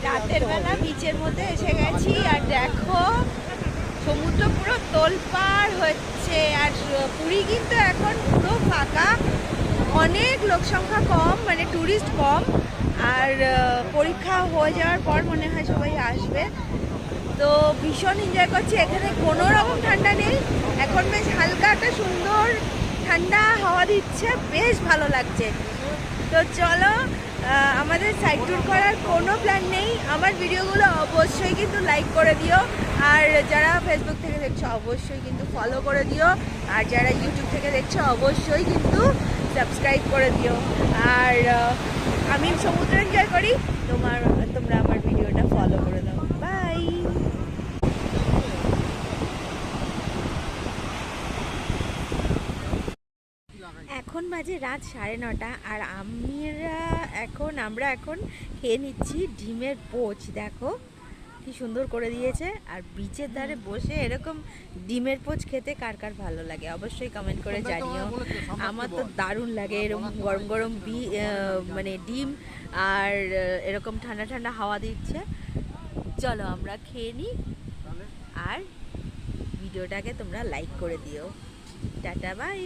রাতের বেলা বিচের মধ্যে এসে গেছি আর দেখো সমুদ্র পুরো তোলপাড় হচ্ছে। আর পুরী কিন্তু এখন পুরো ফাঁকা, অনেক লোক সংখ্যা কম, মানে টুরিস্ট কম। আর পরীক্ষা হয়ে যাওয়ার পর মনে হয় সবাই আসবে। তো ভীষণ এনজয় করছি, এখানে কোনো রকম ঠান্ডা নেই, এখন বেশ হালকা একটা সুন্দর ঠান্ডা হাওয়া দিচ্ছে, বেশ ভালো লাগছে। তো চলো, আমাদের সাইড ট্যুর করার কোনো প্ল্যান নেই। আমার ভিডিওগুলো অবশ্যই কিন্তু লাইক করে দিও, আর যারা ফেসবুক থেকে দেখছো অবশ্যই কিন্তু ফলো করে দিও, আর যারা ইউটিউব থেকে দেখছো অবশ্যই কিন্তু সাবস্ক্রাইব করে দিও। আর আমি সমুদ্র এনজয় করি, তোমরা আমার ভিডিওটা ফলো করে দাও। বাই। এখন বাজে রাত 9:30 আর আমরা এখন খেয়ে নিচ্ছি ডিমের পোচ। দেখো কি সুন্দর করে দিয়েছে, আর বিচের ধারে বসে এরকম ডিমের পোচ খেতে কার কার ভালো লাগে অবশ্যই কমেন্ট করে জানিও। আমার তো দারুণ লাগে এরকম গরম গরম মানে ডিম, আর এরকম ঠান্ডা ঠান্ডা হাওয়া দিচ্ছে। চলো আমরা খেয়ে নিই, আর ভিডিওটাকে তোমরা লাইক করে দিও। Tata bye.